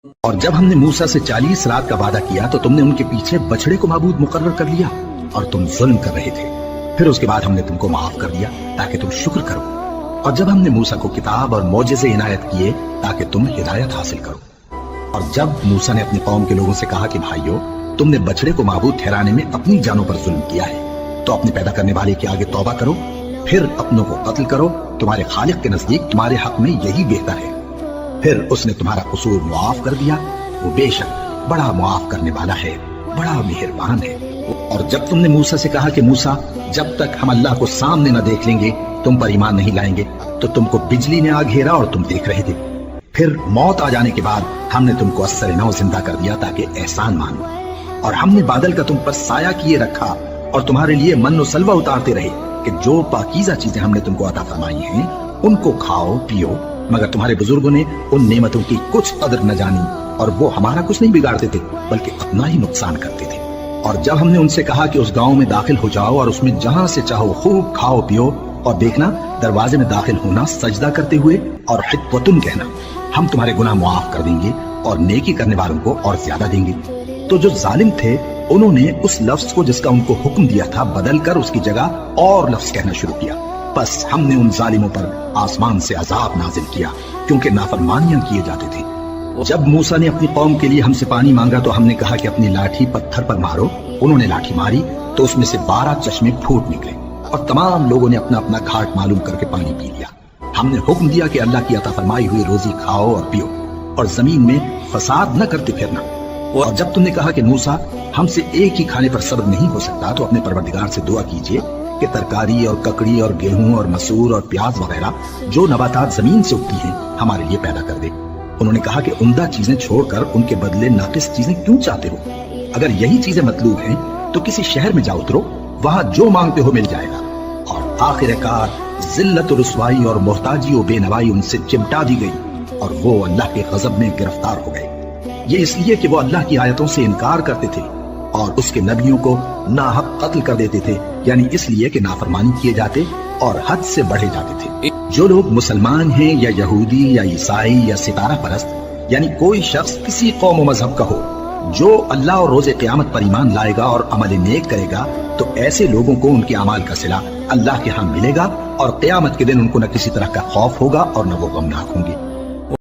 اور جب ہم نے موسیٰ سے 40 رات کا وعدہ کیا تو تم نے ان کے پیچھے بچڑے کو معبود مقرر کر لیا اور تم ظلم کر رہے تھے. پھر اس کے بعد ہم نے تم کو معاف کر دیا تاکہ تم شکر کرو. اور جب ہم نے موسیٰ کو کتاب اور معجزے عنایت کیے تاکہ تم ہدایت حاصل کرو. اور جب موسیٰ نے اپنی قوم کے لوگوں سے کہا کہ بھائیو، تم نے بچڑے کو معبود ٹھہرانے میں اپنی جانوں پر ظلم کیا ہے، تو اپنے پیدا کرنے والے کے آگے توبہ کرو، پھر اپنوں کو قتل کرو. تمہارے خالق کے نزدیک تمہارے حق میں یہی بہتر ہے. پھر اس نے تمہارا قصور معاف کر دیا. وہ بے شک بڑا معاف کرنے والا ہے، بڑا مہربان ہے. اور جب تم نے موسیٰ سے کہا کہ موسیٰ، جب تک ہم اللہ کو سامنے نہ دیکھ لیں گے تم پر ایمان نہیں لائیں گے، تو تم کو بجلی نے آ گھیرا اور تم دیکھ رہے تھے. پھر موت آ جانے کے بعد ہم نے تم کو اثر نو زندہ کر دیا تاکہ احسان مانو. اور ہم نے بادل کا تم پر سایہ کیے رکھا اور تمہارے لیے من و سلوہ اتارتے رہے کہ جو پاکیزہ چیزیں ہم نے تم کو عطا فرمائی ہیں ان کو کھاؤ پیو. مگر تمہارے بزرگوں نے ان نعمتوں کی کچھ قدر نہ جانی اور وہ ہمارا کچھ نہیں بگاڑتے تھے بلکہ اپنا ہی نقصان کرتے تھے. اور جب ہم نے ان سے کہا کہ اس گاؤں میں داخل ہو جاؤ اور اس میں جہاں سے چاہو خوب کھاؤ پیو، اور دیکھنا دروازے میں داخل ہونا سجدہ کرتے ہوئے اور حطوۃ کہنا، ہم تمہارے گناہ معاف کر دیں گے اور نیکی کرنے والوں کو اور زیادہ دیں گے. تو جو ظالم تھے انہوں نے اس لفظ کو جس کا ان کو حکم دیا تھا بدل کر اس کی جگہ اور لفظ کہنا شروع کیا. بس ہم نے ان ظالموں پر آسمان سے عذاب نازل کیا کیونکہ نافرمانیاں کیے جاتے تھے. جب موسیٰ نے اپنی قوم کے لیے ہم سے پانی مانگا تو ہم نے کہا کہ اپنی لاٹھی پتھر پر مارو. انہوں نے لاٹھی ماری تو اس میں سے 12 چشمے پھوٹ نکلے اور تمام لوگوں نے اپنا اپنا گھاٹ معلوم کر کے پانی پی لیا. ہم نے حکم دیا کہ اللہ کی عطا فرمائی ہوئی روزی کھاؤ اور پیو اور زمین میں فساد نہ کرتے پھرنا. اور جب تم نے کہا کہ موسیٰ ہم سے ایک ہی کھانے پر صبر نہیں ہو سکتا تو اپنے پروردگار سے دعا کیجئے کہ ترکاری اور ککڑی اور گیہوں اور مسور اور پیاز وغیرہ جو نباتات زمین سے اگتی ہیں ہمارے لیے پیدا کر دے. انہوں نے کہا کہ عمدہ چیزیں چھوڑ کر ان کے بدلے ناقص چیزیں کیوں چاہتے ہو؟ اگر یہی چیزیں مطلوب ہیں تو کسی شہر میں جا اترو، وہاں جو مانگتے ہو مل جائے گا. اور آخر کار ذلت و رسوائی اور محتاجی و بے نوائی ان سے چمٹا دی گئی اور وہ اللہ کے غضب میں گرفتار ہو گئے. یہ اس لیے کہ وہ اللہ کی آیتوں سے انکار کرتے تھے اور اس کے نبیوں کو ناحق قتل کر دیتے تھے، یعنی اس لیے کہ نافرمانی کیے جاتے اور حد سے بڑھے جاتے تھے. جو لوگ مسلمان ہیں یا یہودی یا عیسائی یا ستارہ پرست، یعنی کوئی شخص کسی قوم و مذہب کا ہو، جو اللہ اور روز قیامت پر ایمان لائے گا اور عمل نیک کرے گا تو ایسے لوگوں کو ان کے اعمال کا صلہ اللہ کے ہاں ملے گا اور قیامت کے دن ان کو نہ کسی طرح کا خوف ہوگا اور نہ وہ غمناک ہوں گے.